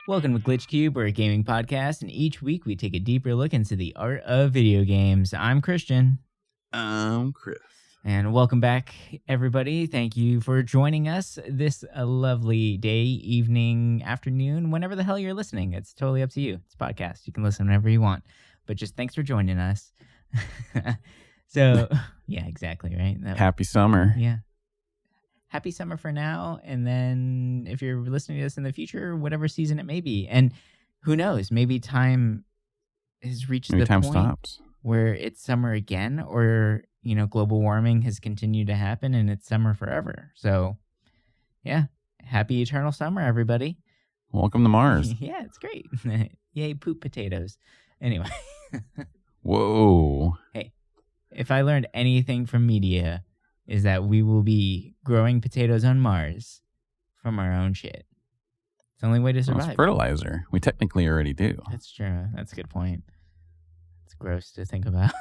Welcome to Glitch Cube, we're a gaming podcast, and each week we take a deeper look into the art of video games. I'm Christian. I'm Chris. And welcome back, everybody. Thank you for joining us this lovely day, evening, afternoon, whenever the hell you're listening. It's totally up to you. It's a podcast. You can listen whenever you want. But just thanks for joining us. So, yeah, exactly, right? Happy summer. Yeah. Happy summer for now, and then if you're listening to this in the future, whatever season it may be. And who knows, maybe time has reached the point stops where it's summer again, or, you know, global warming has continued to happen and it's summer forever. So, yeah, happy eternal summer, everybody. Welcome to Mars. Yeah, it's great. Yay, poop potatoes. Anyway. Whoa. Hey, if I learned anything from media, is that we will be growing potatoes on Mars from our own shit. It's the only way to survive. It's fertilizer. We technically already do. That's true. That's a good point. It's gross to think about.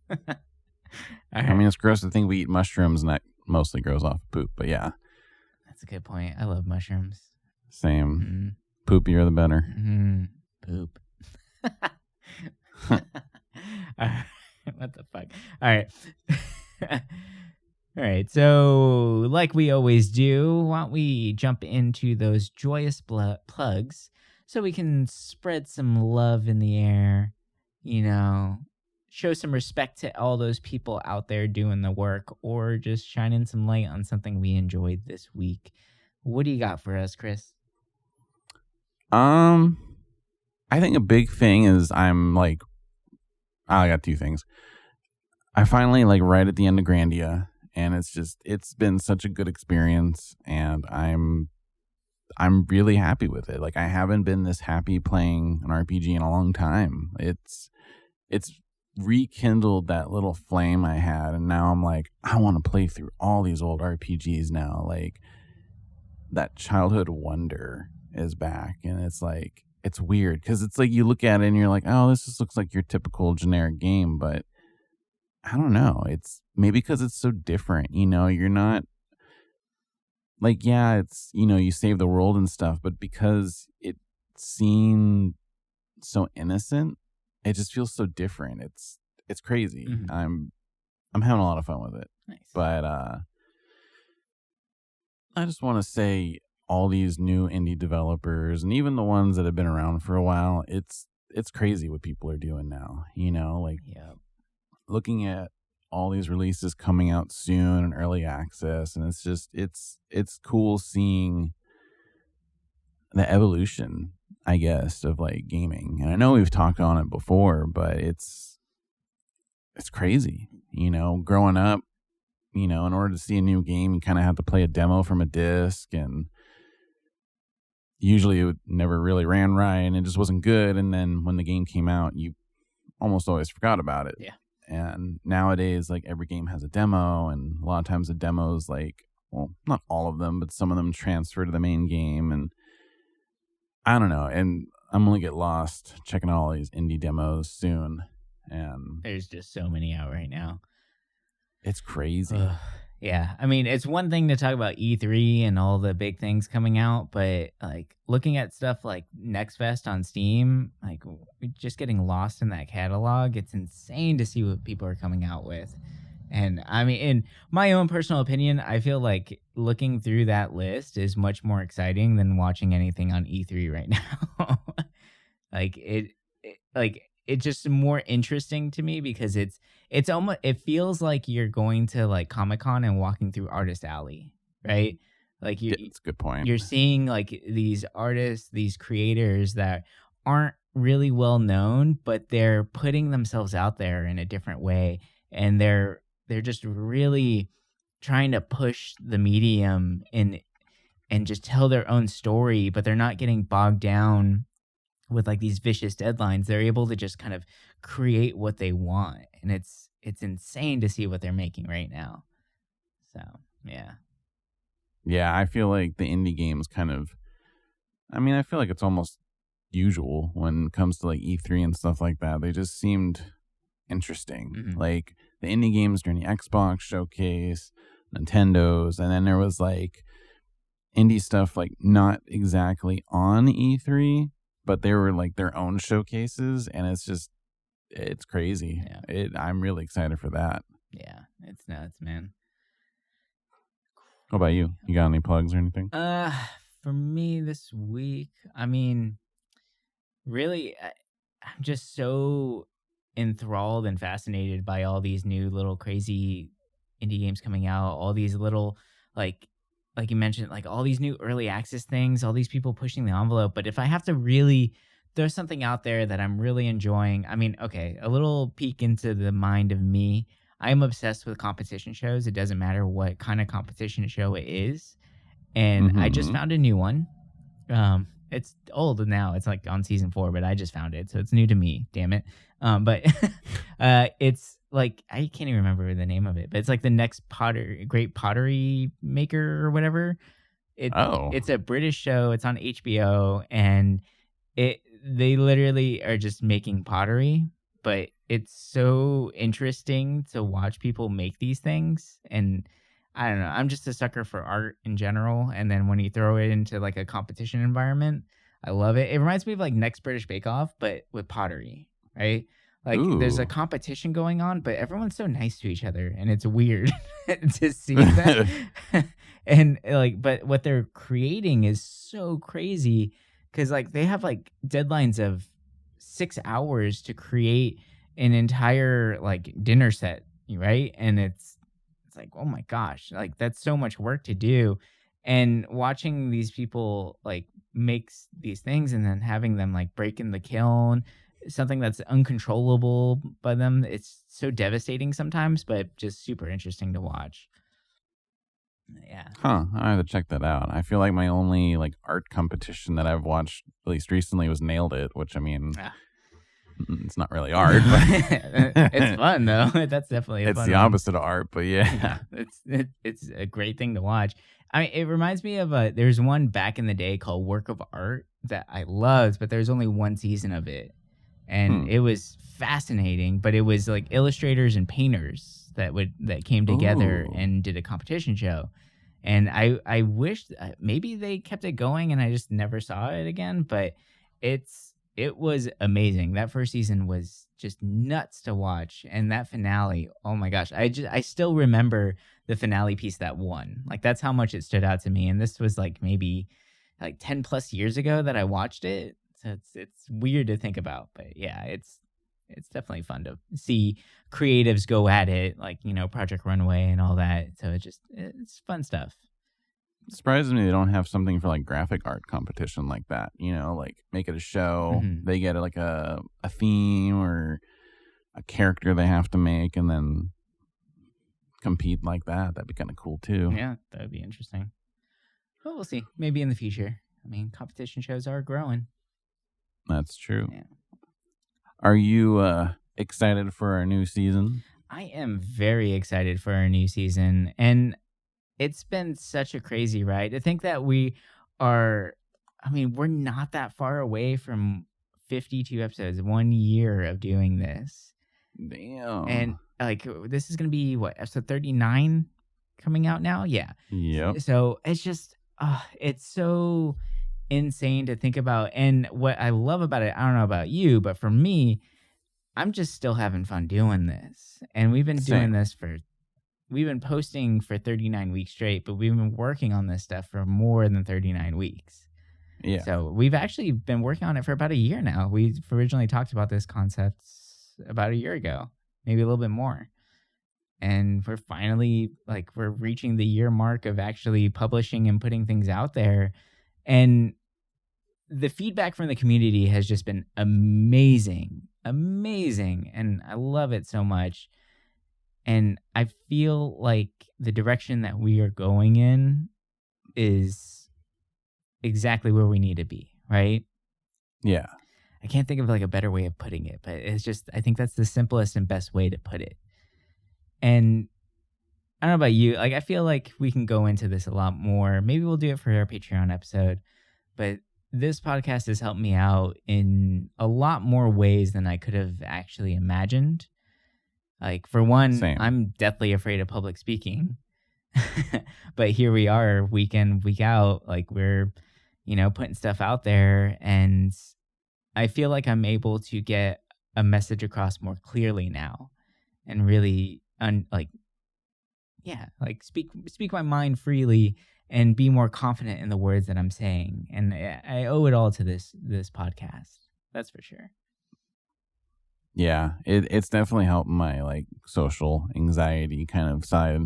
Right. I mean, it's gross to think we eat mushrooms and that mostly grows off poop, but yeah. That's a good point. I love mushrooms. Same. Poopier the better. Poop. What the fuck? All right. All right, so like we always do, why don't we jump into those joyous plugs so we can spread some love in the air, you know, show some respect to all those people out there doing the work, or just shining some light on something we enjoyed this week. What do you got for us, Chris? I think a big thing is I got two things. I finally, right at the end of Grandia, and it's been such a good experience, and I'm really happy with it. I haven't been this happy playing an RPG in a long time. It's rekindled that little flame I had, and now I'm I want to play through all these old RPGs now. That childhood wonder is back, and it's weird because it's you look at it and you're like, oh, this just looks like your typical generic game, but I don't know. It's maybe because it's so different, you're not it's, you save the world and stuff, but because it seemed so innocent, it just feels so different. It's crazy. Mm-hmm. I'm having a lot of fun with it. Nice. But I just want to say all these new indie developers and even the ones that have been around for a while, it's crazy what people are doing now, Yeah. Looking at all these releases coming out soon and early access, and it's cool seeing the evolution, I guess, of gaming. And I know we've talked on it before, but it's crazy, growing up, in order to see a new game, you kind of have to play a demo from a disc, and usually it never really ran right and it just wasn't good. And then when the game came out, you almost always forgot about it. Yeah. And nowadays, every game has a demo, and a lot of times the demos, not all of them, but some of them transfer to the main game. And I don't know. And I'm going to get lost checking out all these indie demos soon. And There's just so many out right now. It's crazy. Yeah, I mean, it's one thing to talk about E3 and all the big things coming out, but looking at stuff like Next Fest on Steam, just getting lost in that catalog, it's insane to see what people are coming out with. And I mean, in my own personal opinion, I feel like looking through that list is much more exciting than watching anything on E3 right now. It's just more interesting to me because it's almost, it feels like you're going to Comic-Con and walking through Artist Alley, right? That's a good point. You're seeing these artists, these creators that aren't really well known, but they're putting themselves out there in a different way, and they're just really trying to push the medium and just tell their own story, but they're not getting bogged down with these vicious deadlines. They're able to just kind of create what they want, and it's insane to see what they're making right now. So yeah, I feel like the indie games I feel like it's almost usual when it comes to E3 and stuff like that. They just seemed interesting. Mm-hmm. The indie games during the Xbox showcase, Nintendo's, and then there was indie stuff, like not exactly on E3, but they were like their own showcases, and it's crazy. Yeah. I'm really excited for that. Yeah, it's nuts, man. What about you? You got any plugs or anything? For me this week, I mean, really, I'm just so enthralled and fascinated by all these new little crazy indie games coming out. All these little like you mentioned, like all these new early access things. All these people pushing the envelope. But if I have to really there's something out there that I'm really enjoying. I mean, okay, a little peek into the mind of me. I'm obsessed with competition shows. It doesn't matter what kind of competition show it is. And I just Mm-hmm. found a new one. It's old now. It's like on season 4, but I just found it, so it's new to me. Damn it. But it's like I can't even remember the name of it, but it's like the next great pottery maker or whatever. Oh. It's a British show. It's on HBO, and they literally are just making pottery, but it's so interesting to watch people make these things. And I don't know, I'm just a sucker for art in general, and then when you throw it into like a competition environment, I love it. It reminds me of like Next British Bake Off, but with pottery, right? Like there's a Ooh. competition going on, but everyone's so nice to each other, and it's weird to see that. And like, but what they're creating is so crazy because like they have like deadlines of 6 hours to create an entire like dinner set, right? And it's like, oh my gosh, like that's so much work to do. And watching these people like makes these things and then having them like break in the kiln, something that's uncontrollable by them, it's so devastating sometimes, but just super interesting to watch. Yeah. Huh. I have to check that out. I feel like my only like art competition that I've watched at least recently was Nailed It, which I mean, it's not really art, but it's fun though. That's definitely it's fun the one. opposite of art. But yeah, It's a great thing to watch. I mean, it reminds me of there's one back in the day called Work of Art that I loved, but there's only one season of it, and it was fascinating. But it was like illustrators and painters that came together Ooh. and did a competition show. And I wish maybe they kept it going and I just never saw it again. But it was amazing. That first season was just nuts to watch, and that finale, oh my gosh, I still remember the finale piece that won. Like that's how much it stood out to me. And this was like maybe like 10 plus years ago that I watched it. So it's weird to think about, but yeah, it's definitely fun to see creatives go at it, like, you know, Project Runway and all that. So it's fun stuff. It surprises me they don't have something for like graphic art competition like that. You know, like make it a show. Mhm. They get like a theme or a character they have to make, and then compete like that. That'd be kind of cool too. Yeah, that would be interesting. Well, we'll see. Maybe in the future. I mean, competition shows are growing. That's true. Yeah. Are you excited for our new season? I am very excited for our new season, and it's been such a crazy ride. To think that we're not that far away from 52 episodes, 1 year of doing this. Damn. And like this is going to be what, episode 39 coming out now? Yeah. Yep. So it's just it's so insane to think about. And what I love about it, I don't know about you, but for me, I'm just still having fun doing this. And we've been doing this we've been posting for 39 weeks straight, but we've been working on this stuff for more than 39 weeks. Yeah. So we've actually been working on it for about a year now. We originally talked about this concept about a year ago, maybe a little bit more. And we're finally we're reaching the year mark of actually publishing and putting things out there. And the feedback from the community has just been amazing. And I love it so much. And I feel like the direction that we are going in is exactly where we need to be, right? Yeah. I can't think of like a better way of putting it, but it's just, I think that's the simplest and best way to put it. And I don't know about you, like I feel like we can go into this a lot more. Maybe we'll do it for our Patreon episode, but this podcast has helped me out in a lot more ways than I could have actually imagined. Like for one, Same. I'm deathly afraid of public speaking. But here we are week in, week out, like we're, putting stuff out there, and I feel like I'm able to get a message across more clearly now and really like yeah, like speak my mind freely and be more confident in the words that I'm saying. And I owe it all to this podcast. That's for sure. Yeah, it's definitely helped my like social anxiety kind of side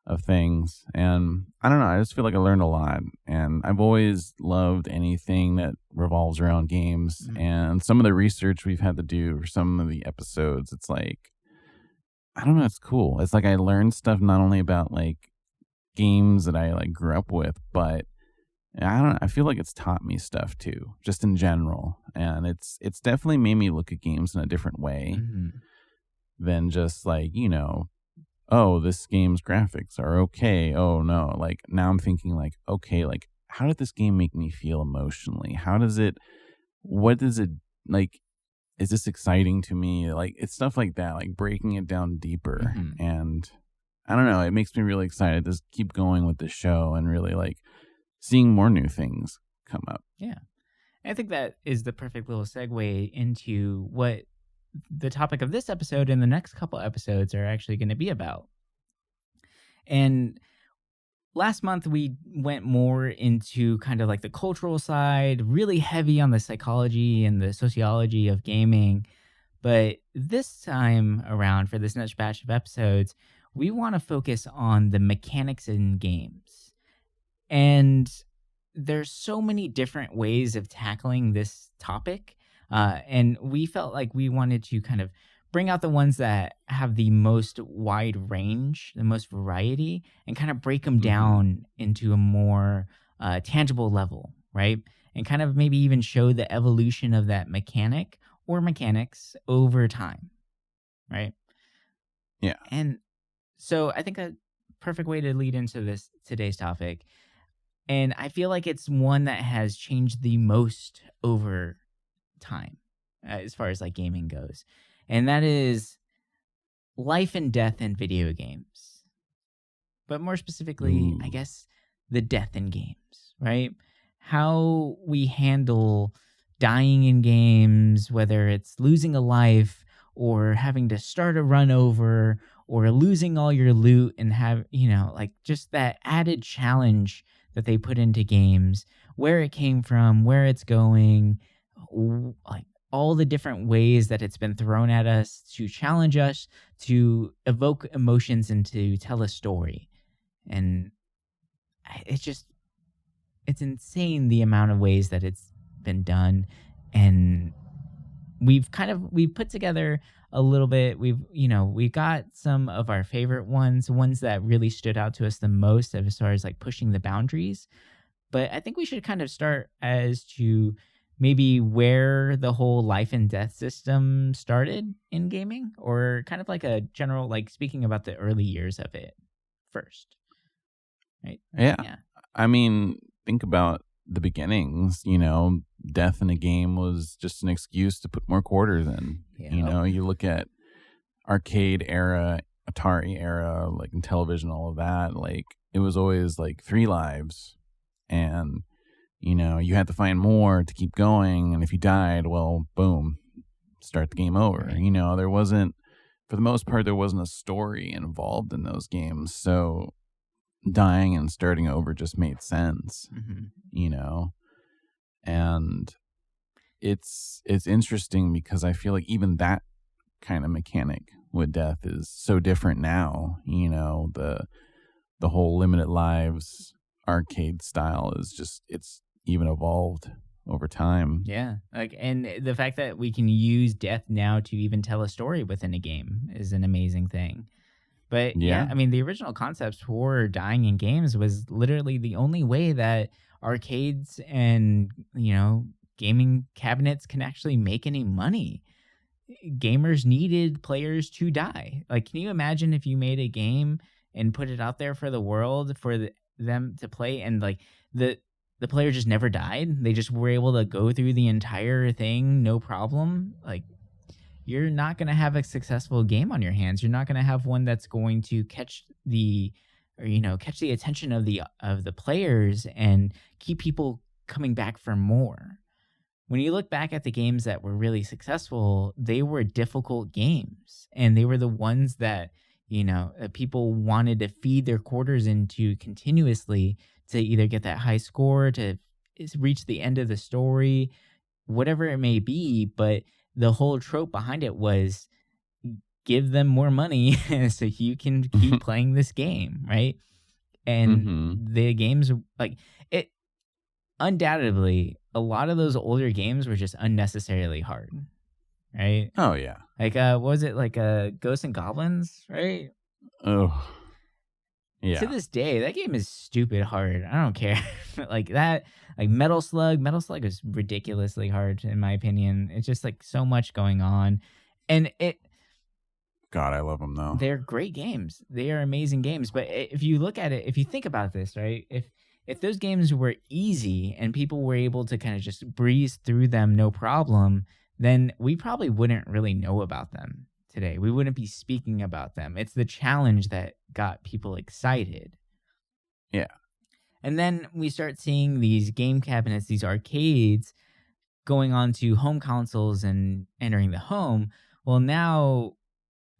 of things. And I don't know, I just feel like I learned a lot. And I've always loved anything that revolves around games. Mhm. And some of the research we've had to do for some of the episodes, it's like, I don't know, it's cool. It's like I learned stuff not only about like games that I like grew up with, but I feel like it's taught me stuff too, just in general. And it's definitely made me look at games in a different way Mhm. than just like, oh, this game's graphics are okay. Oh no. Like now I'm thinking like, okay, like how did this game make me feel emotionally? What does it like? Is this exciting to me? Like it's stuff like that, like breaking it down deeper. Mhm. And I don't know, it makes me really excited to keep going with the show and really like seeing more new things come up. Yeah. I think that is the perfect little segue into what the topic of this episode and the next couple episodes are actually going to be about. And last month we went more into kind of like the cultural side, really heavy on the psychology and the sociology of gaming. But this time around, for this next batch of episodes, we want to focus on the mechanics in games. And there's so many different ways of tackling this topic. And we felt like we wanted to kind of bring out the ones that have the most wide range, the most variety, and kind of break them Hmm. down into a more tangible level, right? And kind of maybe even show the evolution of that mechanic or mechanics over time, right? Yeah. And so I think a perfect way to lead into this today's topic, and I feel like it's one that has changed the most over time as far as like gaming goes. And that is life and death in video games. But more specifically, I Ooh. guess the death in games, right? How we handle dying in games, whether it's losing a life or having to start a run over or losing all your loot and have, like just that added challenge that they put into games, where it came from, where it's going, like all the different ways that it's been thrown at us to challenge us, to evoke emotions and to tell a story. And it's just, it's insane the amount of ways that it's been done. And we've put together a little bit. We got some of our favorite ones that really stood out to us the most as far as like pushing the boundaries. But I think we should kind of start as to maybe where the whole life and death system started in gaming, or kind of like a general, like speaking about the early years of it first, right? Yeah. Yeah. I mean, think about the beginnings, death in a game was just an excuse to put more quarters in. Yeah. You look at arcade era, Atari era, like in television, all of that, like it was always like 3 lives. And, you had to find more to keep going. And if you died, well, boom, start the game over. Right. There wasn't, for the most part, there wasn't a story involved in those games. So dying and starting over just made sense, Hmm. and it's interesting because I feel like even that kind of mechanic with death is so different now. The whole limited lives arcade style is just, it's even evolved over time. Yeah. Like, and the fact that we can use death now to even tell a story within a game is an amazing thing. But yeah, Yeah. I mean, the original concepts for dying in games was literally the only way that arcades and, gaming cabinets can actually make any money. Gamers needed players to die. Like, can you imagine if you made a game and put it out there for the world for them to play, and like the the player just never died? They just were able to go through the entire thing no problem. Like, you're not going to have a successful game on your hands. You're not going to have one that's going to catch the or catch the attention of the players and keep people coming back for more. When you look back at the games that were really successful, they were difficult games, and they were the ones that people wanted to feed their quarters into continuously to either get that high score, to reach the end of the story, whatever it may be. But the whole trope behind it was give them more money so you can keep playing this game, right? And Mm-hmm. the games, like it, undoubtedly, a lot of those older games were just unnecessarily hard, right? Oh yeah. Like, what was it, like Ghosts and Goblins, right? Oh To yeah. this day, that game is stupid hard. I don't care. Like that, like Metal Slug is ridiculously hard in my opinion. It's just like so much going on, and God, I love them though. they're great games. They are amazing games. But if you look at it, if you think about this, right? If those games were easy and people were able to kind of just breeze through them no problem, then we probably wouldn't really know about them today. We wouldn't be speaking about them. It's the challenge that got people excited. Yeah. And then we start seeing these game cabinets, these arcades going on to home consoles and entering the home. Well, now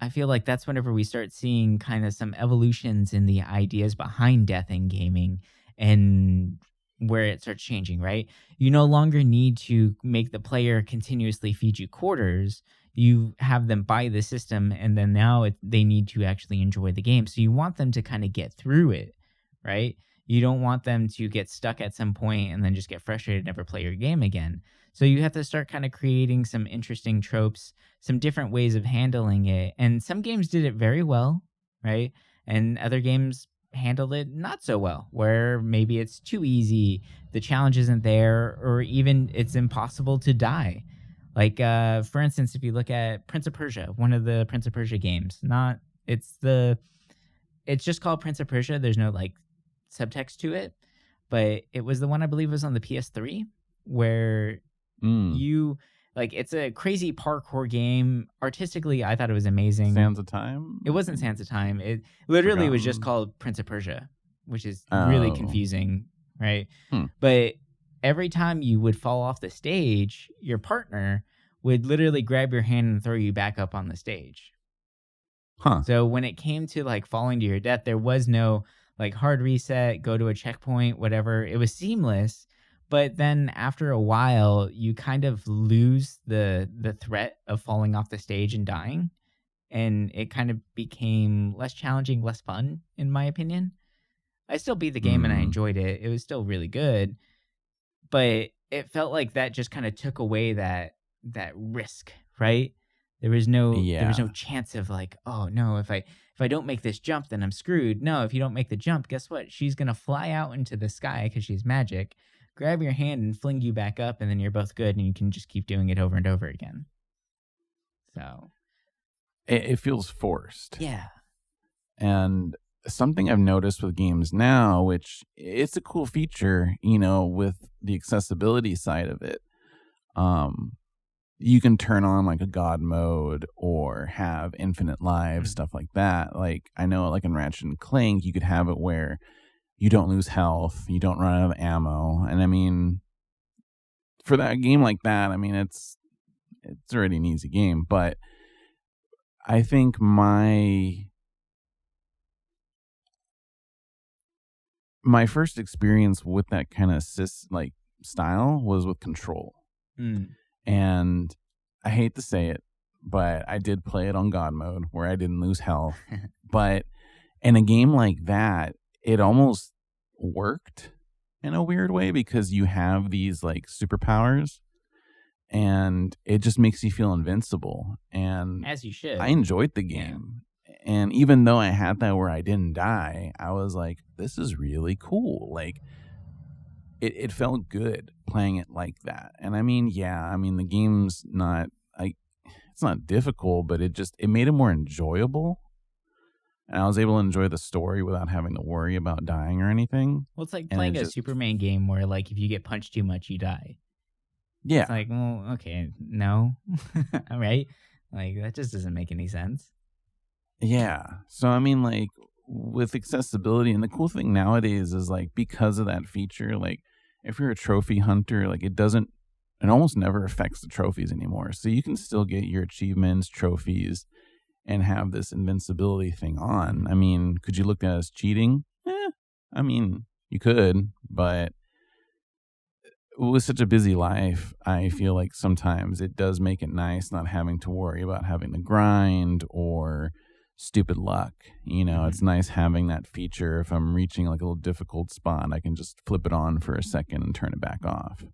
I feel like that's whenever we start seeing kind of some evolutions in the ideas behind death in gaming, and where it starts changing, right? You no longer need to make the player continuously feed you quarters. You have them buy the system, and then now they need to actually enjoy the game. So you want them to kind of get through it, right? You don't want them to get stuck at some point and then just get frustrated and never play your game again. So you have to start kind of creating some interesting tropes, some different ways of handling it. And some games did it very well, right? And other games handled it not so well, where maybe it's too easy, the challenge isn't there, or even it's impossible to die. Like, for instance, if you look at Prince of Persia, one of the Prince of Persia games, it's just called Prince of Persia. There's no like subtext to it, but it was the one I believe was on the PS3 where Mm. you like it's a crazy parkour game. Artistically, I thought it was amazing. Sands of Time? It wasn't Sands of Time. It literally was just Forgotten. called Prince of Persia, which is really Oh. confusing, right? Hmm. But every time you would fall off the stage, your partner would literally grab your hand and throw you back up on the stage. Huh. So when it came to like falling to your death, there was no like hard reset, go to a checkpoint, whatever. It was seamless. But then after a while, you kind of lose the threat of falling off the stage and dying. And it kind of became less challenging, less fun, in my opinion. I still beat the game and I Mm. enjoyed it. It was still really good. But it felt like that just kind of took away that risk, right? There was no Yeah. chance of like, oh no, if I don't make this jump, then I'm screwed. No, if you don't make the jump, guess what? She's gonna fly out into the sky because she's magic, grab your hand and fling you back up, and then you're both good, and you can just keep doing it over and over again. So It feels forced. yeah, And something I've noticed with games now, which it's a cool feature, with the accessibility side of it. You can turn on like a god mode or have infinite lives, Mm. stuff like that. Like I know like in Ratchet and Clank, you could have it where you don't lose health, you don't run out of ammo. And I mean, for that game like that, I mean it's already an easy game, but I think my first experience with that kind of like style was with Control. Mm. And I hate to say it, but I did play it on God mode where I didn't lose health. But in a game like that, it almost worked in a weird way because you have these like superpowers and it just makes you feel invincible. And As you should. I enjoyed the Yeah. game. And even though I had that where I didn't die, I was like, this is really cool. Like, it felt good playing it like that. And I mean, the game's not like, it's not difficult, but it made it more enjoyable. And I was able to enjoy the story without having to worry about dying or anything. Well, it's like And playing a Superman game where like if you get punched too much, you die. yeah, It's like, well, okay, no, right? Like that just doesn't make any sense. yeah. So I mean, like with accessibility, and the cool thing nowadays is like because of that feature, like if you're a trophy hunter, like it almost never affects the trophies anymore. So you can still get your achievements, trophies, and have this invincibility thing on. I mean, could you look at it as cheating? I mean, you could, but with such a busy life, I feel like sometimes it does make it nice not having to worry about having to grind or stupid luck. It's Mhm. nice having that feature. If I'm reaching like a little difficult spot, I can just flip it on for a second and turn it back off.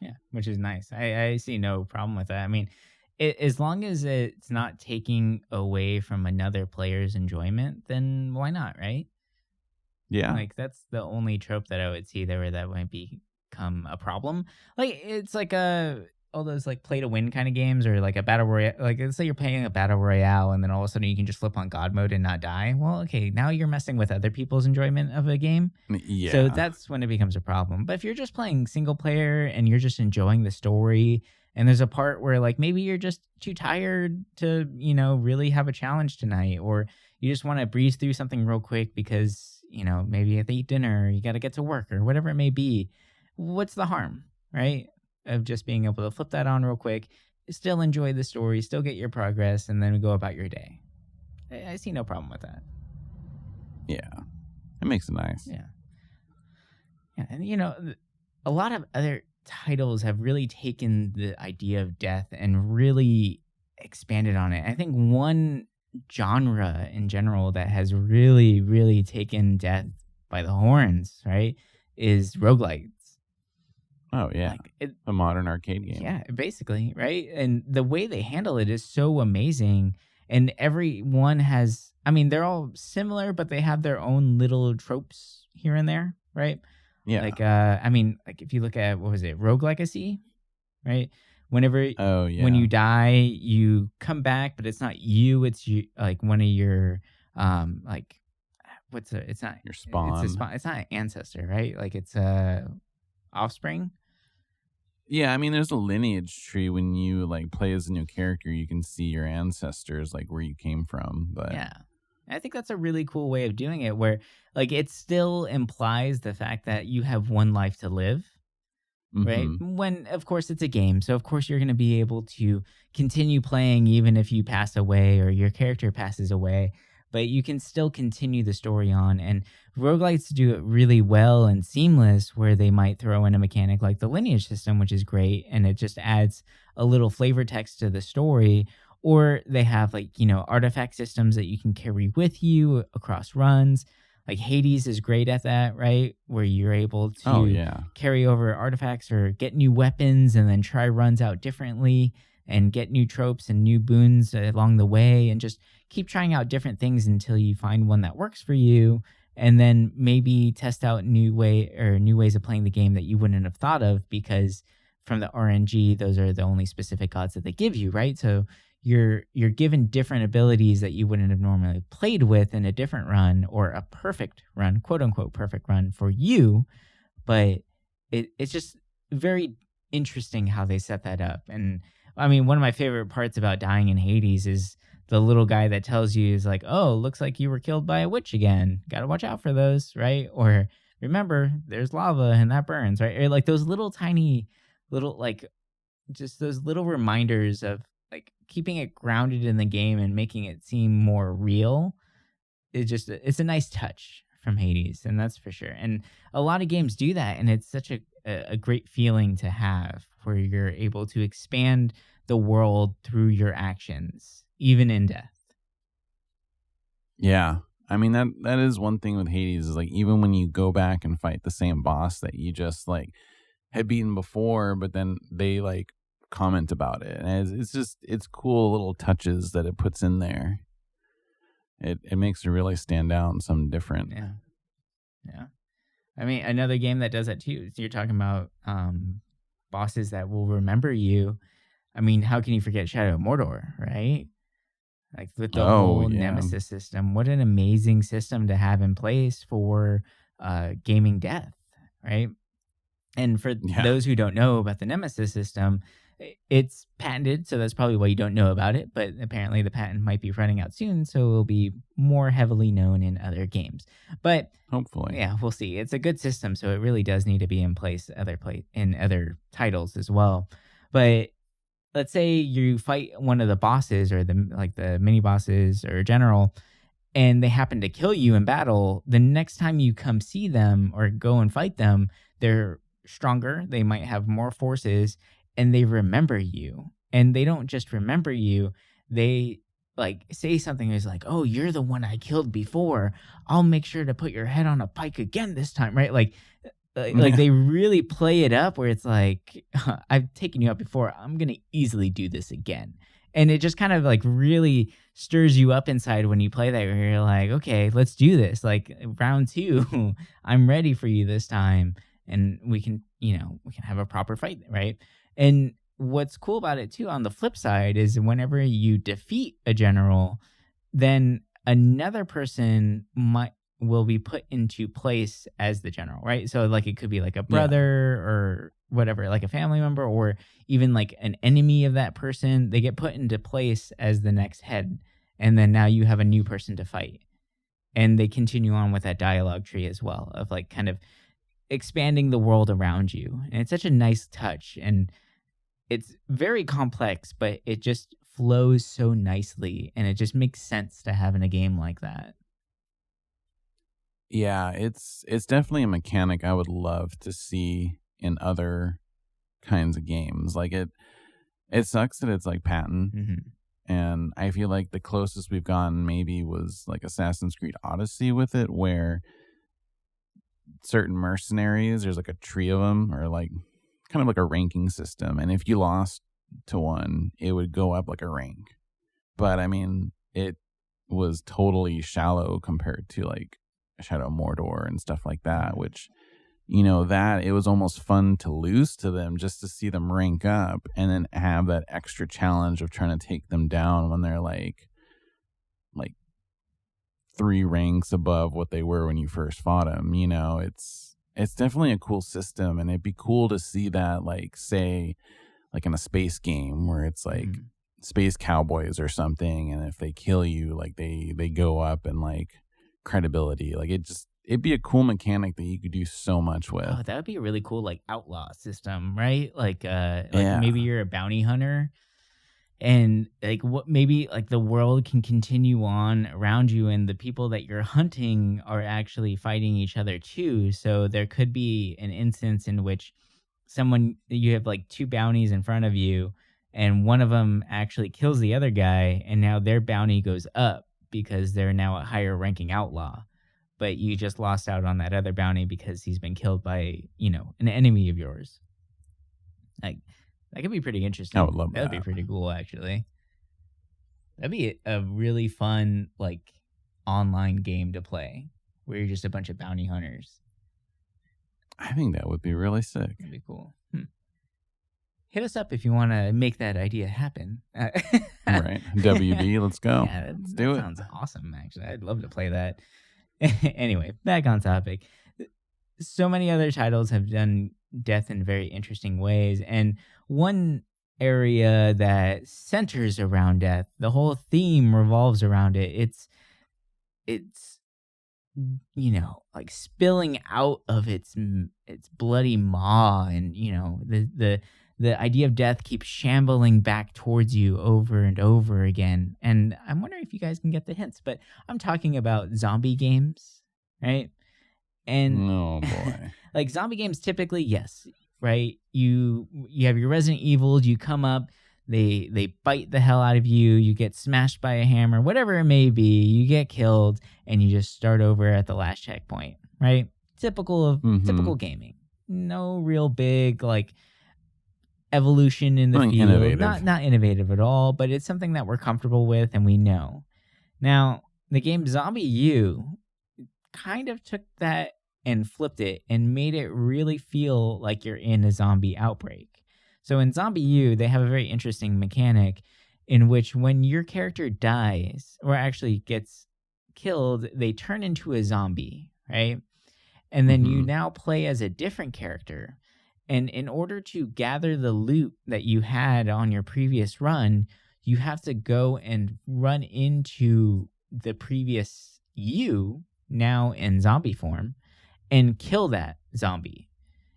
Yeah, which is nice. I see no problem with that. I mean, as long as it's not taking away from another player's enjoyment, then why not, right? Yeah. Like that's the only trope that I would see there where that might become a problem. Like it's like a all those like play to win kind of games or like a battle royale. Like let's say you're playing a battle royale and then all of a sudden you can just flip on God mode and not die. Well, okay, now you're messing with other people's enjoyment of a game. So Yeah. that's when it becomes a problem. But if you're just playing single player and you're just enjoying the story, and there's a part where like maybe you're just too tired to, really have a challenge tonight, or you just want to breeze through something real quick because, maybe you have to eat dinner, or you got to get to work, or whatever it may be. What's the harm, right? Of just being able to flip that on real quick, still enjoy the story, still get your progress, and then go about your day. I see no problem with that. Yeah. It makes it nice. Yeah. Yeah, and a lot of other titles have really taken the idea of death and really expanded on it. I think one genre in general that has really, really taken death by the horns, right, is roguelites. Oh, yeah. Like it, A modern arcade game. yeah, basically, right? And the way they handle it is so amazing. And every one has, I mean, they're all similar, but they have their own little tropes here and there, right? Yeah. Like, I mean, like if you look at what was it, Rogue Legacy, right? Whenever Oh, when yeah. you die, you come back, but it's not you, it's you, like one of your, like what's a, it's not, Your it's a spawn. spot, it's not an ancestor, right? Like it's offspring. Yeah, I mean, there's a lineage tree when you like play as a new character. You can see your ancestors, like where you came from. But Yeah. I think that's a really cool way of doing it where like it still implies the fact that you have one life to live, right? hmm When of course it's a game, so of course you're going to be able to continue playing even if you pass away or your character passes away, but you can still continue the story on. And roguelites do it really well and seamless where they might throw in a mechanic like the lineage system, which is great and it just adds a little flavor text to the story. Or they have like, artifact systems that you can carry with you across runs. Like Hades is great at that, right? Where you're able oh to yeah, carry over artifacts or get new weapons and then try runs out differently and get new tropes and new boons along the way and just keep trying out different things until you find one that works for you and then maybe test out new ways of playing the game that you wouldn't have thought of because from the RNG those are the only specific gods that they give you, right? So you're given different abilities that you wouldn't have normally played with in a different run or a perfect run, quote unquote perfect run for you, but it's just very interesting how they set that up. And I mean, one of my favorite parts about dying in Hades is the little guy that tells you is like, "Oh, looks like you were killed by a witch again. Got to watch out for those, right?" Or remember, there's lava and that burns, right? Or like those little tiny little like just those little reminders of like keeping it grounded in the game and making it seem more real. It's a nice touch from Hades, and that's for sure. And a lot of games do that, and it's such a great feeling to have where you're able to expand the world through your actions, even in death. yeah. I mean that is one thing with Hades is like even when you go back and fight the same boss that you just like had beaten before, but then they like comment about it, and it's just it's cool little touches that it puts in there. It makes it really stand out and something different. Yeah, yeah. I mean, another game that does that too. So you're talking about bosses that will remember you. I mean, how can you forget Shadow of Mordor, right? Like with the Oh whole yeah, Nemesis system, what an amazing system to have in place for gaming death, right? And for yeah. those who don't know about the Nemesis system, It's patented, so that's probably why you don't know about it, but apparently the patent might be running out soon, so it will be more heavily known in other games. But Hopefully. yeah, we'll see. It's a good system, so it really does need to be in place in other titles as well. But let's say you fight one of the bosses or the mini bosses or general, and they happen to kill you in battle. The next time you come see them or go and fight them, they're stronger. They might have more forces, and they remember you. And they don't just remember you; they like say something is like, "Oh, you're the one I killed before. I'll make sure to put your head on a pike again this time." Right? Like Yeah. they really play it up where it's like, I've taken you out before, I'm gonna easily do this again. And it just kind of like really stirs you up inside when you play that, where you're like, okay, let's do this, like round two. I'm ready for you this time, and we can have a proper fight, right? And what's cool about it too, on the flip side, is whenever you defeat a general, then another person might will be put into place as the general, right? So like it could be like a Yeah. brother or whatever, like a family member or even like an enemy of that person. They get put into place as the next head. And then now you have a new person to fight. And they continue on with that dialogue tree as well, of like kind of expanding the world around you. And it's such a nice touch. And it's very complex, but it just flows so nicely. And it just makes sense to have in a game like that. Yeah, it's definitely a mechanic I would love to see in other kinds of games. Like it sucks that it's like patent, Hmm. and I feel like the closest we've gotten maybe was like Assassin's Creed Odyssey with it, where certain mercenaries, there's like a tree of them, or like kind of like a ranking system, and if you lost to one, it would go up like a rank. But I mean, it was totally shallow compared to like Shadow of Mordor and stuff like that, which, that it was almost fun to lose to them just to see them rank up and then have that extra challenge of trying to take them down when they're like three ranks above what they were when you first fought them. It's definitely a cool system, and it'd be cool to see that, like, say, like in a space game where it's like Hmm. space cowboys or something, and if they kill you, like they go up in like credibility. Like it'd be a cool mechanic that you could do so much with. Oh, that would be a really cool like outlaw system, right? Like Yeah. maybe you're a bounty hunter and like what maybe like the world can continue on around you and the people that you're hunting are actually fighting each other too. So there could be an instance in which someone you have like two bounties in front of you and one of them actually kills the other guy and now their bounty goes up because they're now a higher ranking outlaw, but you just lost out on that other bounty because he's been killed by, an enemy of yours. Like that could be pretty I would interesting. love That would be that. pretty cool actually. That'd be a really fun like online game to play where you're just a bunch of bounty hunters. I think that would be really sick. That'd be cool. Hit us up if you want to make that idea happen. Right. WD, let's go. Yeah, Let's that do it. sounds awesome. Actually, I'd love to play that. Anyway, back on topic. So many other titles have done death in very interesting ways, and one area that centers around death, the whole theme revolves around it. It's like spilling out of its bloody maw, and the idea of death keeps shambling back towards you over and over again. And I'm wondering if you guys can get the hints, but I'm talking about zombie games, right? And Oh boy. like zombie games typically, yes, right? You have your Resident Evil, you come up, they bite the hell out of you, you get smashed by a hammer, whatever it may be, you get killed, and you just start over at the last checkpoint, right? Mm-hmm. Typical gaming. No real big like evolution in the Something field. innovative. Not innovative at all, but it's something that we're comfortable with and we know. Now, the game Zombie U kind of took that and flipped it and made it really feel like you're in a zombie outbreak. So in Zombie U, they have a very interesting mechanic in which when your character dies or actually gets killed, they turn into a zombie, right? And then you Mm-hmm. now play as a different character. And in order to gather the loot that you had on your previous run, you have to go and run into the previous you, now in zombie form, and kill that zombie.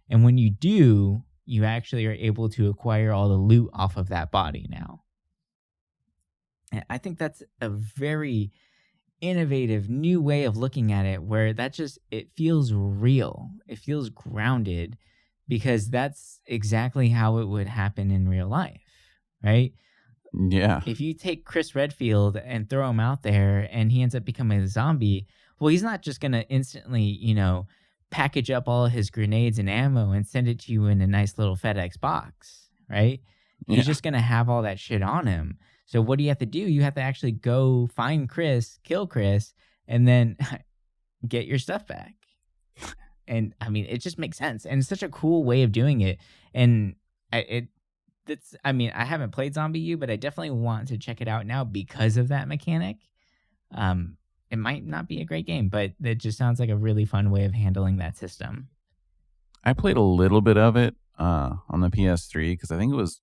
And when you do, you actually are able to acquire all the loot off of that body now. And I think that's a very innovative new way of looking at it, where it feels real. It feels grounded, because that's exactly how it would happen in real life, right? Yeah. If you take Chris Redfield and throw him out there and he ends up becoming a zombie, well, he's not just going to instantly, package up all his grenades and ammo and send it to you in a nice little FedEx box, right? He's Yeah. just going to have all that shit on him. So what do you have to do? You have to actually go find Chris, kill Chris, and then get your stuff back. And I mean, it just makes sense. And it's such a cool way of doing it. And I haven't played Zombie U, but I definitely want to check it out now because of that mechanic. It might not be a great game, but it just sounds like a really fun way of handling that system. I played a little bit of it on the PS3 because I think it was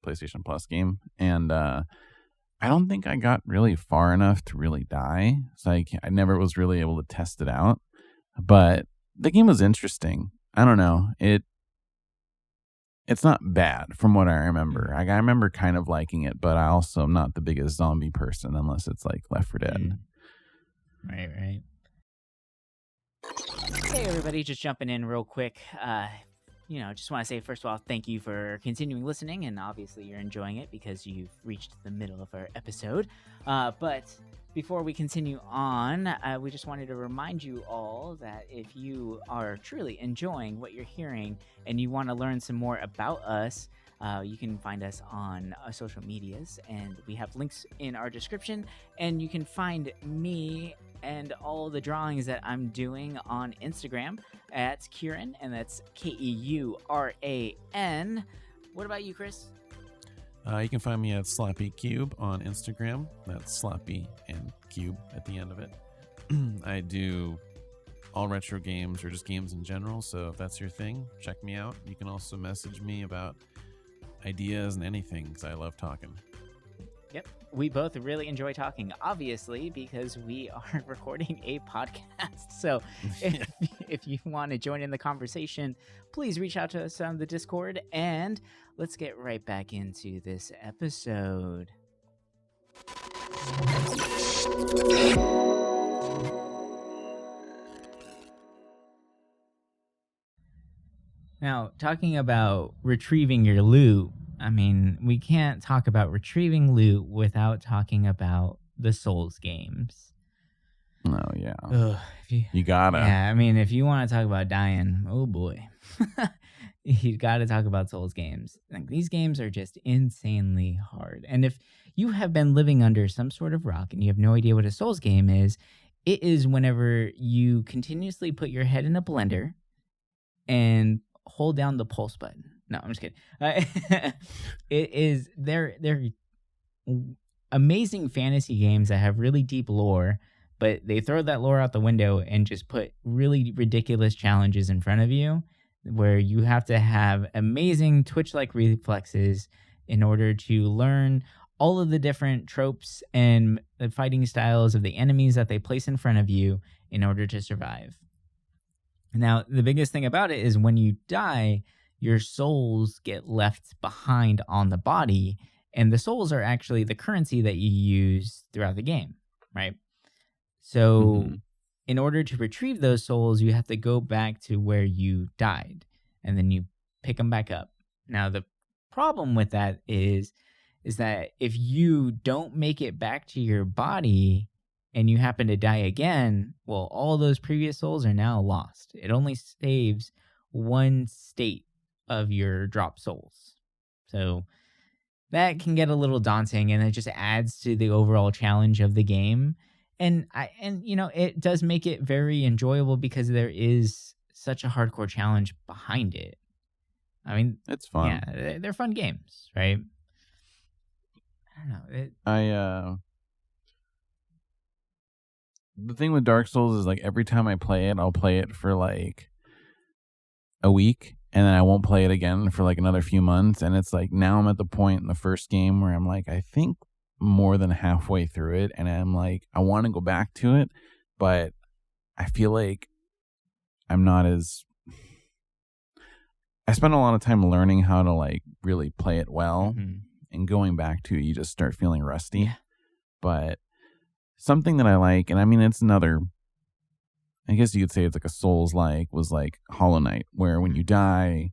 PlayStation Plus game, and I don't think I got really far enough to really die, so I never was really able to test it out. But the game was interesting. I don't know, it's not bad from what I remember. I remember kind of liking it, but I also am not the biggest zombie person unless it's like Left 4 Dead. Right. Hey everybody, just jumping in real quick. Just want to say, first of all, thank you for continuing listening, and obviously you're enjoying it because you've reached the middle of our episode. But before we continue on, we just wanted to remind you all that if you are truly enjoying what you're hearing and you want to learn some more about us, you can find us on social medias, and we have links in our description, and you can find me and all the drawings that I'm doing on Instagram at Kieran, and that's Keuran. What about you, Chris? You can find me at Sloppy Cube on Instagram. That's Sloppy and Cube at the end of it. I do all retro games or just games in general, so if that's your thing, check me out. You can also message me about ideas and anything, because I love talking. Yep, we both really enjoy talking, obviously, because we are recording a podcast. So if you want to join in the conversation, please reach out to us on the Discord, and let's get right back into this episode. Now, talking about retrieving your loot, I mean, we can't talk about retrieving loot without talking about the Souls games. Oh, yeah. Ugh, you gotta. Yeah, I mean, if you want to talk about dying, oh boy. You gotta talk about Souls games. Like, these games are just insanely hard. And if you have been living under some sort of rock and you have no idea what a Souls game is, it is whenever you continuously put your head in a blender and hold down the pulse button. No, I'm just kidding. It is they're amazing fantasy games that have really deep lore, but they throw that lore out the window and just put really ridiculous challenges in front of you, where you have to have amazing Twitch-like reflexes in order to learn all of the different tropes and the fighting styles of the enemies that they place in front of you in order to survive. Now, the biggest thing about it is when you die, your souls get left behind on the body, and the souls are actually the currency that you use throughout the game, right? So in order to retrieve those souls, you have to go back to where you died, and then you pick them back up. Now, the problem with that is that if you don't make it back to your body and you happen to die again, well, all those previous souls are now lost. It only saves one state of your drop souls. So that can get a little daunting, and it just adds to the overall challenge of the game. And it does make it very enjoyable because there is such a hardcore challenge behind it. I mean, it's fun. Yeah, they're fun games, right? I don't know. The thing with Dark Souls is, like, every time I play it, I'll play it for like a week, and then I won't play it again for like another few months. And it's like now I'm at the point in the first game where I'm like, I think more than halfway through it, and I'm like, I want to go back to it, but I feel like I'm not as. I spent a lot of time learning how to like really play it well, and going back to it, you just start feeling rusty. Yeah. But something that I like, and I mean, it's another. I guess you could say it's like a Souls-like, was like Hollow Knight, where when you die,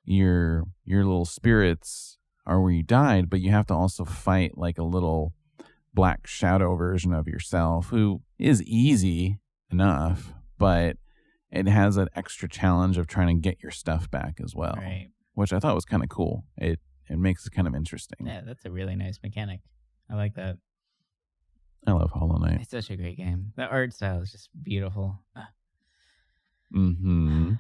your little spirits are where you died, but you have to also fight like a little black shadow version of yourself, who is easy enough, but it has an extra challenge of trying to get your stuff back as well, Right. which I thought was kind of cool. It makes it kind of interesting. Yeah, that's a really nice mechanic. I like that. I love Hollow Knight. It's such a great game. The art style is just beautiful. Mm-hmm. Man,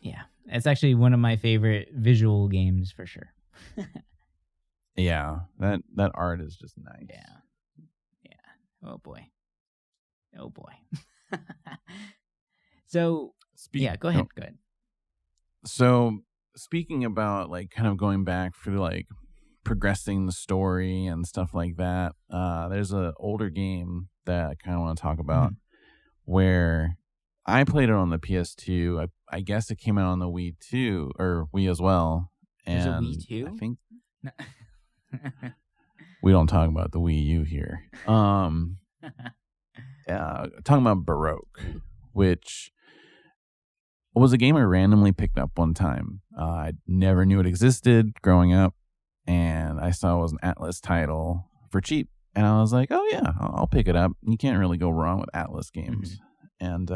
yeah. It's actually one of my favorite visual games for sure. Yeah, that art is just nice. Yeah. Oh boy. Oh boy. So yeah, go ahead. Go ahead. So speaking about like kind of going back through like progressing the story and stuff like that, there's an older game that I kind of want to talk about where I played it on the PS2. I guess it came out on the Wii too, or Wii as well. And there's a Wii too? I think we don't talk about the Wii U here. Talking about Baroque, which was a game I randomly picked up one time. I never knew it existed growing up, and I saw it was an Atlas title for cheap, and I was like, oh yeah, I'll pick it up. You can't really go wrong with Atlas games. And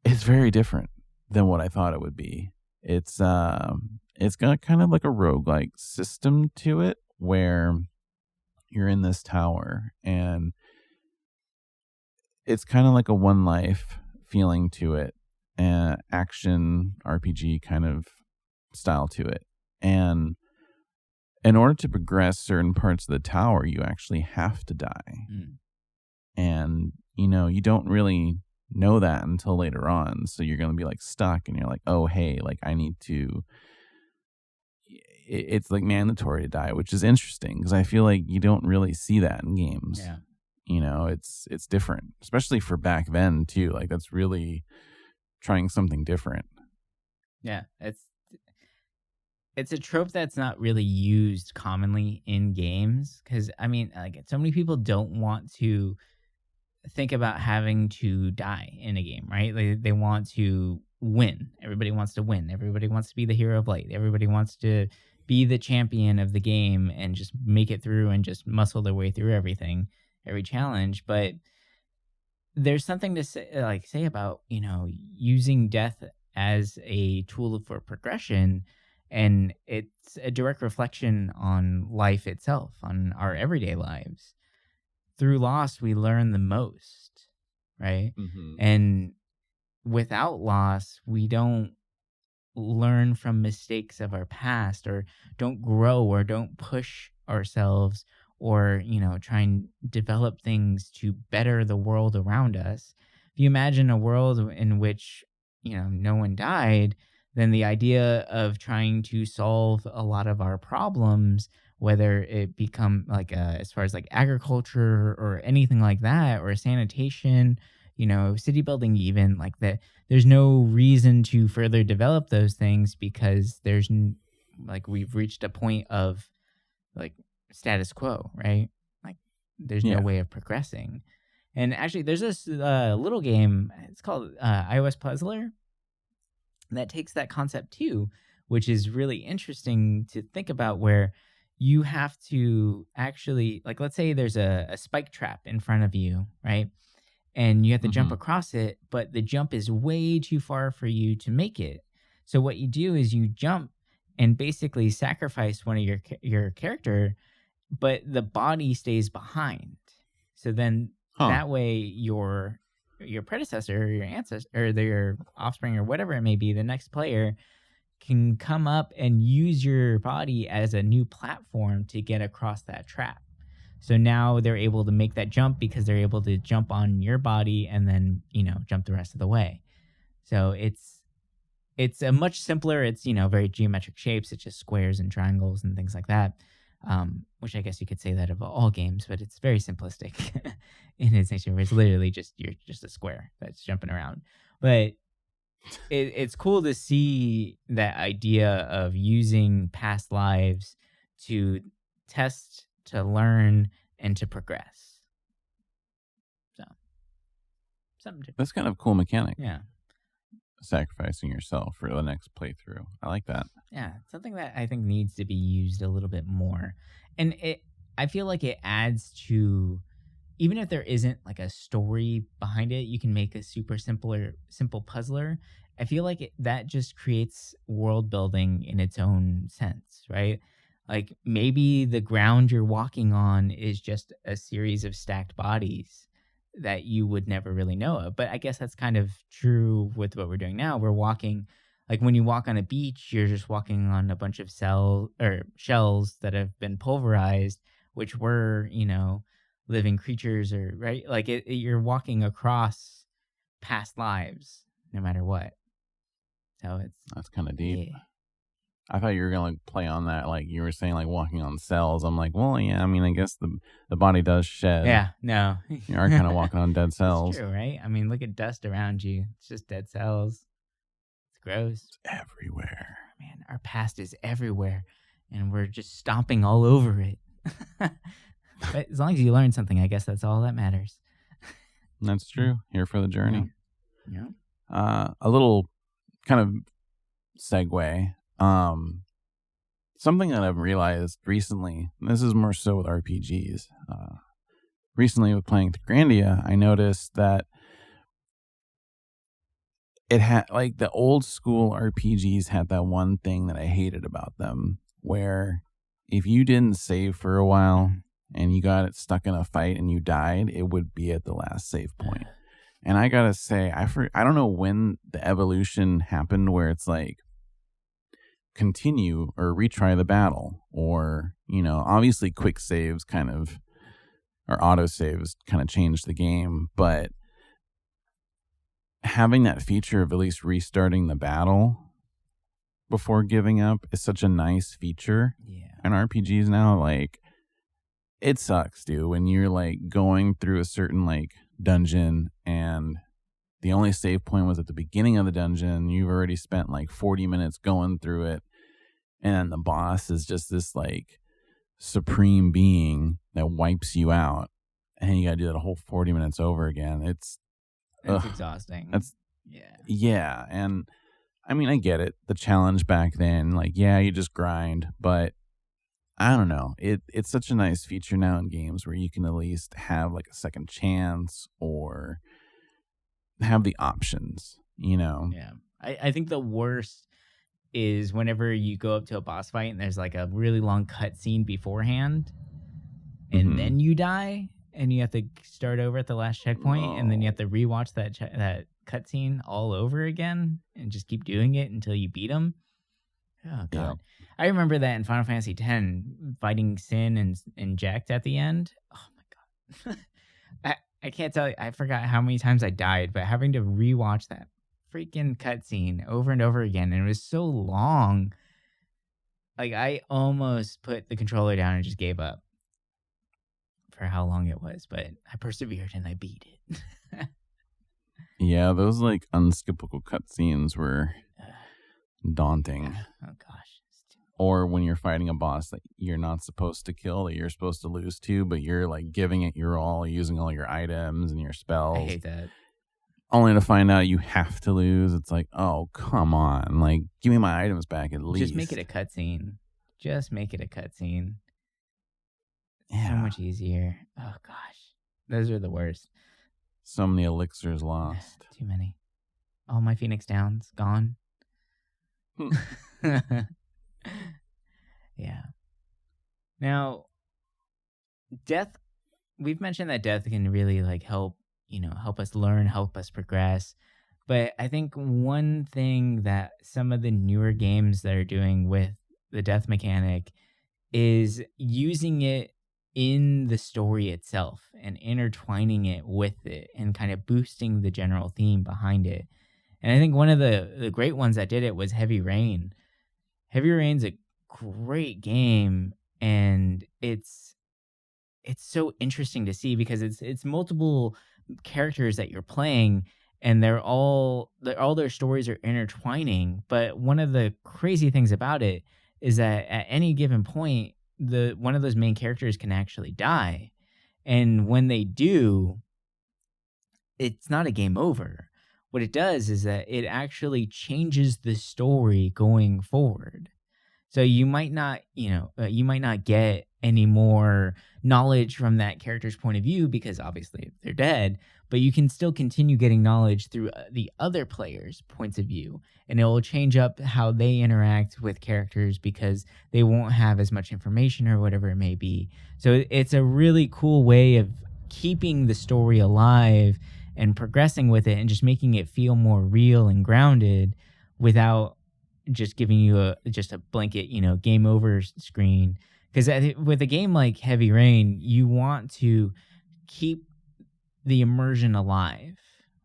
it's very different than what I thought it would be. It's got kind of like a roguelike system to it, where you're in this tower, and it's kind of like a One Life feeling to it, action RPG kind of style to it. And in order to progress certain parts of the tower, you actually have to die. And, you don't really know that until later on. So you're going to be like stuck, and you're like, oh, hey, like I need to. It's like mandatory to die, which is interesting because I feel like you don't really see that in games. Yeah. It's different, especially for back then too. Like that's really trying something different. Yeah, it's a trope that's not really used commonly in games because I mean, like so many people don't want to think about having to die in a game, right? They want to win. Everybody wants to win. Everybody wants to be the hero of light. Everybody wants to be the champion of the game and just make it through and just muscle their way through everything, every challenge. But there's something to say about, using death as a tool for progression. And it's a direct reflection on life itself, on our everyday lives. Through loss, we learn the most, right? And without loss, we don't learn from mistakes of our past, or don't grow, or don't push ourselves, or, try and develop things to better the world around us. If you imagine a world in which, no one died, then the idea of trying to solve a lot of our problems, whether it become like as far as like agriculture or anything like that, or sanitation, city building, even like that, there's no reason to further develop those things because we've reached a point of like status quo, right? Like there's no way of progressing. And actually there's this little game, it's called iOS Puzzler, that takes that concept too, which is really interesting to think about, where you have to actually, like, let's say there's a spike trap in front of you, right? And you have to jump across it, but the jump is way too far for you to make it. So what you do is you jump and basically sacrifice one of your character, but the body stays behind. So then that way your predecessor, or your ancestor, or your offspring, or whatever it may be, the next player can come up and use your body as a new platform to get across that trap. So now they're able to make that jump because they're able to jump on your body and then, jump the rest of the way. So it's it's a much simpler. It's very geometric shapes. It's just squares and triangles and things like that. Which I guess you could say that of all games, but it's very simplistic in its nature. Where it's literally you're just a square that's jumping around. But it's cool to see that idea of using past lives to test, to learn, and to progress. So something to, That's kind of a cool mechanic. yeah. Sacrificing yourself for the next playthrough. I like that. Yeah, something that I think needs to be used a little bit more. And I feel like it adds to, even if there isn't like a story behind it, you can make a simple puzzler. I feel like that just creates world building in its own sense, right? Like maybe the ground you're walking on is just a series of stacked bodies that you would never really know of. But I guess that's kind of true with what we're doing now. We're walking, like when you walk on a beach, you're just walking on a bunch of shells that have been pulverized, which were, living creatures, or right. Like you're walking across past lives, no matter what. So That's kind of deep. yeah. I thought you were gonna play on that, like you were saying, like walking on cells. I'm like, well, yeah. I mean, I guess the body does shed. Yeah, no. You are kind of walking on dead cells. It's true, right? I mean, look at dust around you. It's just dead cells. It's gross. It's everywhere. Man, our past is everywhere, and we're just stomping all over it. But as long as you learn something, I guess that's all that matters. That's true. Here for the journey. Yeah. A little kind of segue. Something that I've realized recently, and this is more so with RPGs. Recently with playing Grandia, I noticed that it had, like, the old school RPGs had that one thing that I hated about them, where if you didn't save for a while and you got it stuck in a fight and you died, it would be at the last save point. And I gotta say, I don't know when the evolution happened where it's like, continue or retry the battle, or obviously quick saves kind of, or auto saves kind of changed the game, but having that feature of at least restarting the battle before giving up is such a nice feature. Yeah. In RPGs now, like, it sucks, dude, when you're like going through a certain like dungeon and the only save point was at the beginning of the dungeon. You've already spent like 40 minutes going through it. And the boss is just this like supreme being that wipes you out. And you got to do that a whole 40 minutes over again. It's exhausting. Yeah. And I mean, I get it. The challenge back then, like, yeah, you just grind. But I don't know. It's such a nice feature now in games where you can at least have like a second chance or have the options, Yeah. I think the worst is whenever you go up to a boss fight and there's like a really long cutscene beforehand and then you die and you have to start over at the last checkpoint and then you have to rewatch that cutscene all over again and just keep doing it until you beat them. Oh, God. Yeah. I remember that in Final Fantasy X, fighting Sin and Jacked at the end. Oh, my God. I can't tell you. I forgot how many times I died, but having to rewatch that freaking cutscene over and over again, and it was so long. Like, I almost put the controller down and just gave up for how long it was, but I persevered and I beat it. Yeah, those like unskippable cutscenes were daunting. Oh gosh. Or when you're fighting a boss that you're not supposed to kill, that you're supposed to lose to, but you're like giving it your all, using all your items and your spells. I hate that. Only to find out you have to lose. It's like, oh, come on. Like, give me my items back at least. Just make it a cutscene. Just make it a cutscene. Yeah. So much easier. Oh gosh. Those are the worst. So many elixirs lost. Too many. All my Phoenix Downs gone. Yeah. Now, death, we've mentioned that death can really like help us learn, help us progress. But I think one thing that some of the newer games that are doing with the death mechanic is using it in the story itself and intertwining it with it and kind of boosting the general theme behind it. And I think one of the great ones that did it was Heavy Rain. Heavy Rain's a great game, and it's so interesting to see because it's multiple characters that you're playing, and all their stories are intertwining. But one of the crazy things about it is that at any given point, the one of those main characters can actually die, and when they do, it's not a game over. What it does is that it actually changes the story going forward. So you might not, you might not get any more knowledge from that character's point of view because obviously they're dead, but you can still continue getting knowledge through the other players' points of view. And it will change up how they interact with characters because they won't have as much information or whatever it may be. So it's a really cool way of keeping the story alive and progressing with it and just making it feel more real and grounded without just giving you a blanket, game over screen. Because with a game like Heavy Rain, you want to keep the immersion alive,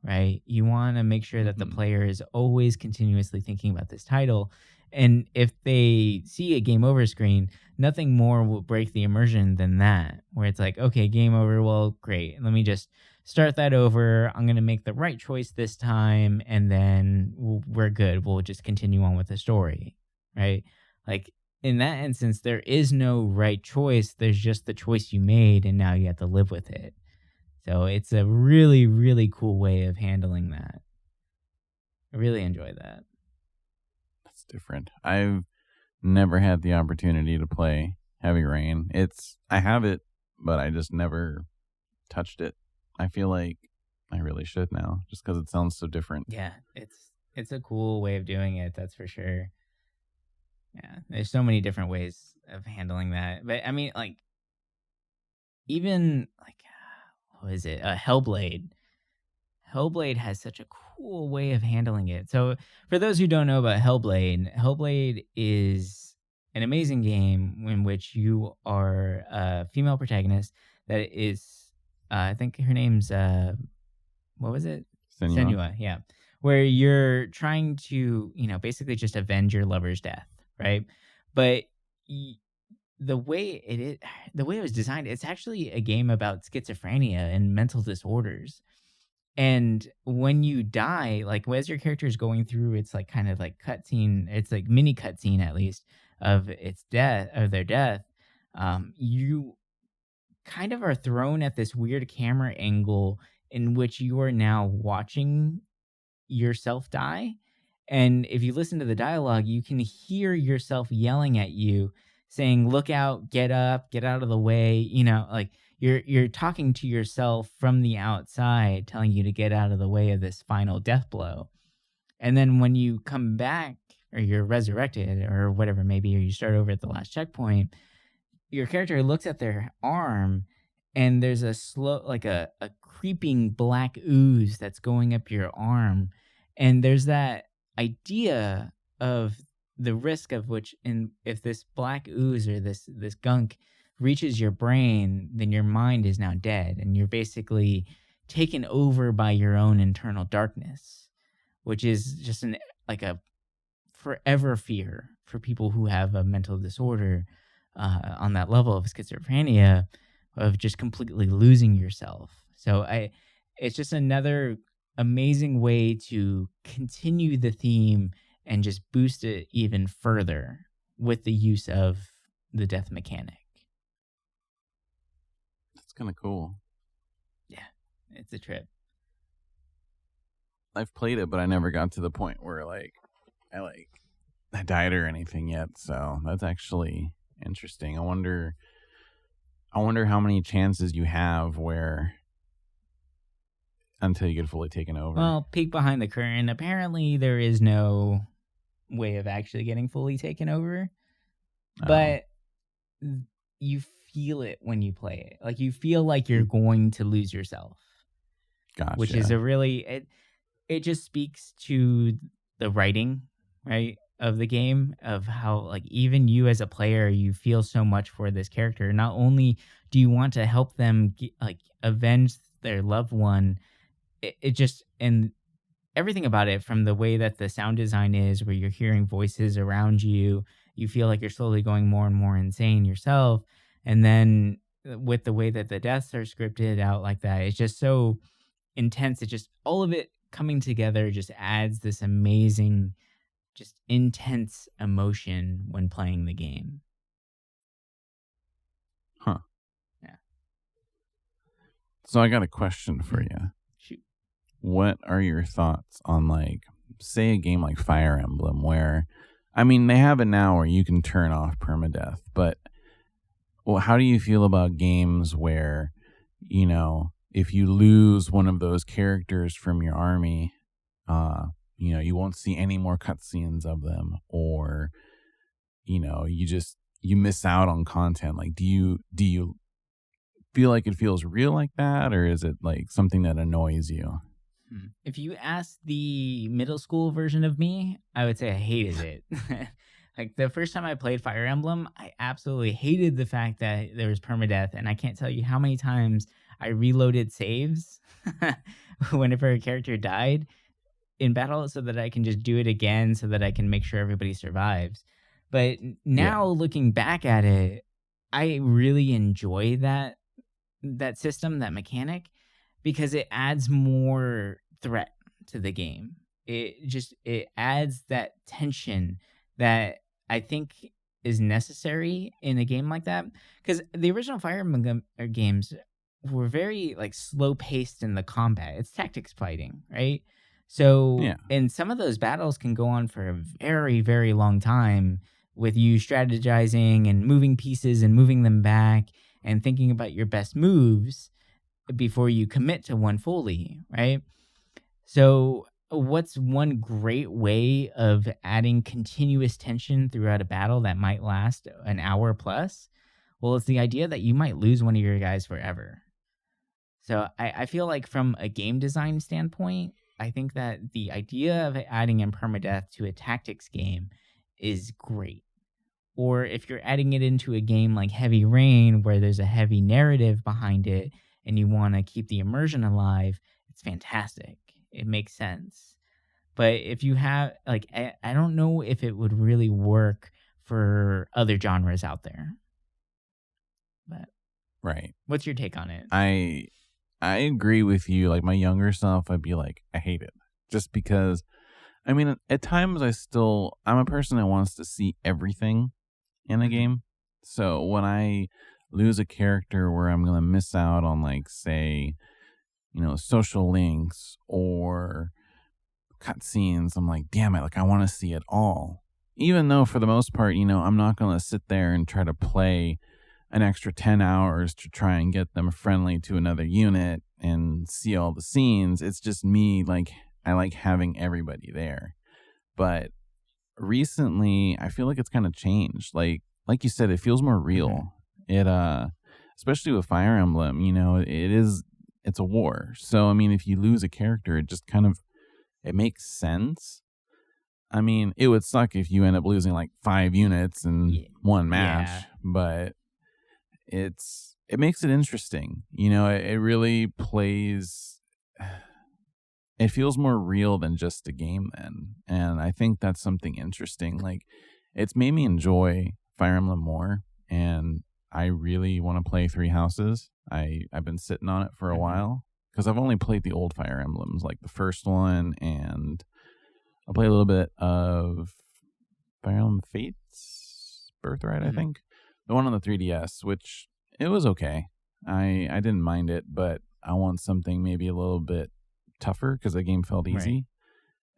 right? You want to make sure that the player is always continuously thinking about this title. And if they see a game over screen, nothing more will break the immersion than that, where it's like, okay, game over. Well, great. Let me just start that over. I'm going to make the right choice this time, and then we're good. We'll just continue on with the story, right? Like in that instance, there is no right choice. There's just the choice you made, and now you have to live with it. So it's a really, really cool way of handling that. I really enjoy that. That's different. I've never had the opportunity to play Heavy Rain. I have it, but I just never touched it. I feel like I really should now, just because it sounds so different. Yeah, it's a cool way of doing it, that's for sure. Yeah, there's so many different ways of handling that. But I mean, like, even like, what is it? Hellblade. Hellblade has such a cool way of handling it. So, for those who don't know about Hellblade, Hellblade is an amazing game in which you are a female protagonist that is, I think her name's, what was it? Senua, yeah. Where you're trying to, basically just avenge your lover's death, right? But the way it was designed, it's actually a game about schizophrenia and mental disorders. And when you die, like as your character is going through, it's like kind of like cutscene. It's like mini cutscene at least of their death. You kind of are thrown at this weird camera angle in which you are now watching yourself die. And if you listen to the dialogue, you can hear yourself yelling at you, saying, "Look out, get up, get out of the way." Like you're talking to yourself from the outside, telling you to get out of the way of this final death blow. And then when you come back, or you're resurrected, or whatever, maybe, or you start over at the last checkpoint, your character looks at their arm, and there's a slow, like a creeping black ooze that's going up your arm. And there's that idea of the risk of which, if this black ooze or this gunk reaches your brain, then your mind is now dead, and you're basically taken over by your own internal darkness, which is just a forever fear for people who have a mental disorder on that level of schizophrenia, of just completely losing yourself. So it's just another amazing way to continue the theme and just boost it even further with the use of the death mechanic. That's kind of cool. Yeah, it's a trip. I've played it, but I never got to the point where I died or anything yet. So that's actually interesting. I wonder how many chances you have where until you get fully taken over. Well, peek behind the curtain. Apparently, there is no way of actually getting fully taken over, but you feel it when you play it. Like you feel like you're going to lose yourself. Gotcha. Which is it just speaks to the writing, right, of the game, of how, like, even you as a player, you feel so much for this character. Not only do you want to help them avenge their loved one, it just, and everything about it, from the way that the sound design is, where you're hearing voices around you, you feel like you're slowly going more and more insane yourself. And then with the way that the deaths are scripted out like that, it's just so intense. It just, all of it coming together just adds this amazing, just intense emotion when playing the game. Huh. Yeah. So I got a question for you. Shoot. What are your thoughts on, like, say a game like Fire Emblem, where, I mean, they have it now where you can turn off permadeath, but well, how do you feel about games where, you know, if you lose one of those characters from your army, you know, you won't see any more cutscenes of them, or, you know, you miss out on content? Like, do you feel like it feels real like that, or is it like something that annoys you? If you ask the middle school version of me, I would say I hated it. Like, the first time I played Fire Emblem, I absolutely hated the fact that there was permadeath, and I can't tell you how many times I reloaded saves whenever a character died in battle, so that I can just do it again, so that I can make sure everybody survives. But now, looking back at it, I really enjoy that system, that mechanic, because it adds more threat to the game. It adds that tension that I think is necessary in a game like that. Because the original Fire Emblem games were very, like, slow paced in the combat. It's tactics fighting, right? So, Yeah. and some of those battles can go on for a very, very long time, with you strategizing and moving pieces and moving them back and thinking about your best moves before you commit to one fully, right? So, what's one great way of adding continuous tension throughout a battle that might last an hour plus? Well, it's the idea that you might lose one of your guys forever. So I feel like, from a game design standpoint, I think that the idea of adding in permadeath to a tactics game is great. Or if you're adding it into a game like Heavy Rain, where there's a heavy narrative behind it and you want to keep the immersion alive, it's fantastic. It makes sense. But if you have, like, I don't know if it would really work for other genres out there. But Right. what's your take on it? I agree with you. Like, my younger self, I'd be like, I hate it. Just because, I mean, at times I'm a person that wants to see everything in a game. So when I lose a character where I'm going to miss out on, like, say, you know, social links or cutscenes, I'm like, damn it, like, I want to see it all. Even though, for the most part, you know, I'm not going to sit there and try to play an extra 10 hours to try and get them friendly to another unit and see all the scenes. It's just me, like, I like having everybody there. But recently, I feel like it's kind of changed. Like you said, it feels more real. It especially with Fire Emblem, you know, it's a war. So I mean, if you lose a character, it just kind of, it makes sense. I mean, it would suck if you end up losing like 5 units in one match, but it makes it interesting. You know, it really plays, it feels more real than just a game then. And I think that's something interesting. Like, it's made me enjoy Fire Emblem more, and I really want to play Three Houses. I've been sitting on it for a while, because I've only played the old Fire Emblems, like the first one, and I played a little bit of Fire Emblem Fates Birthright, I think. The one on the 3DS, which, it was okay. I didn't mind it, but I want something maybe a little bit tougher, because the game felt easy.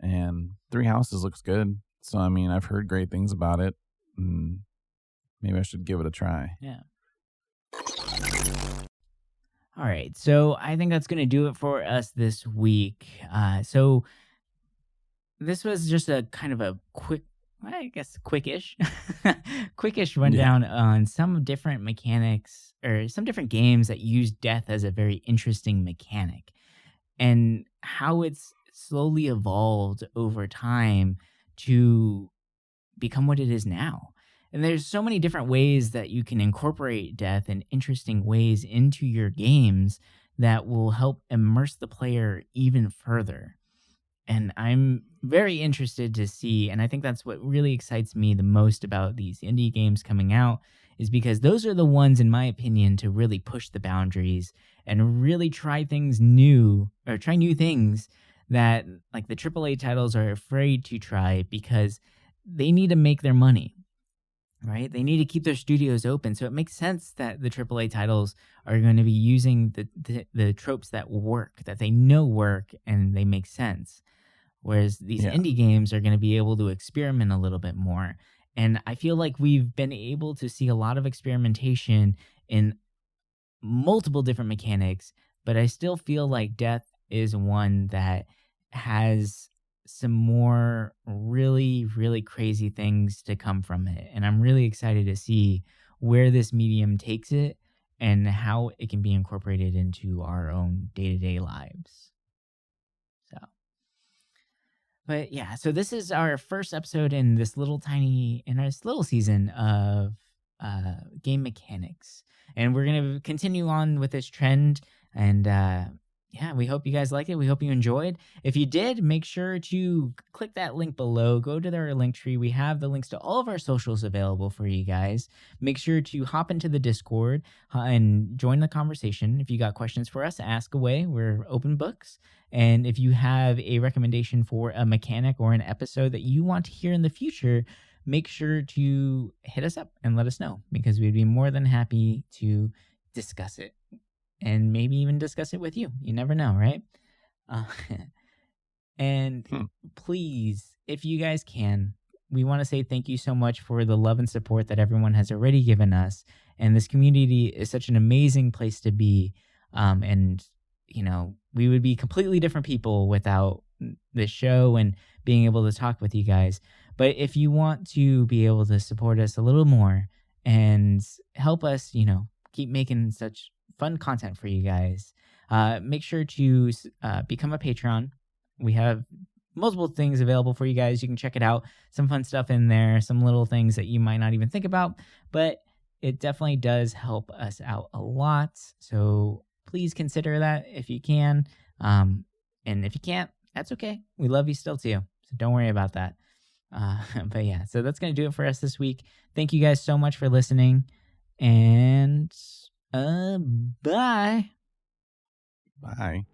Right. And Three Houses looks good. So, I mean, I've heard great things about it. Maybe I should give it a try. Yeah. All right. So I think that's going to do it for us this week. So this was just a kind of a quick, I guess, quickish rundown on some different mechanics, or some different games that use death as a very interesting mechanic, and how it's slowly evolved over time to become what it is now. And there's so many different ways that you can incorporate death in interesting ways into your games that will help immerse the player even further. And I'm very interested to see, and I think that's what really excites me the most about these indie games coming out, is because those are the ones, in my opinion, to really push the boundaries and really try things new, or try new things that like the AAA titles are afraid to try because they need to make their money, right? They need to keep their studios open. So it makes sense that the AAA titles are going to be using the tropes that work, that they know work and they make sense. Whereas these Yeah. indie games are going to be able to experiment a little bit more. And I feel like we've been able to see a lot of experimentation in multiple different mechanics, but I still feel like Death is one that has some more really, really crazy things to come from it. And I'm really excited to see where this medium takes it and how it can be incorporated into our own day to day lives. So. But yeah, so this is our first episode in this little season of game mechanics, and we're gonna continue on with this trend. And yeah, we hope you guys like it. We hope you enjoyed. If you did, make sure to click that link below. Go to their link tree. We have the links to all of our socials available for you guys. Make sure to hop into the Discord and join the conversation. If you got questions for us, ask away. We're open books. And if you have a recommendation for a mechanic or an episode that you want to hear in the future, make sure to hit us up and let us know, because we'd be more than happy to discuss it and maybe even discuss it with you. You never know, right? And please, if you guys can, we want to say thank you so much for the love and support that everyone has already given us. And this community is such an amazing place to be. And you know, we would be completely different people without this show and being able to talk with you guys. But if you want to be able to support us a little more and help us, you know, keep making such fun content for you guys, make sure to become a Patreon. We have multiple things available for you guys. You can check it out. Some fun stuff in there, some little things that you might not even think about, but it definitely does help us out a lot. So please consider that if you can. And if you can't, that's okay. We love you still too. So don't worry about that. But yeah, so that's going to do it for us this week. Thank you guys so much for listening. And bye. Bye.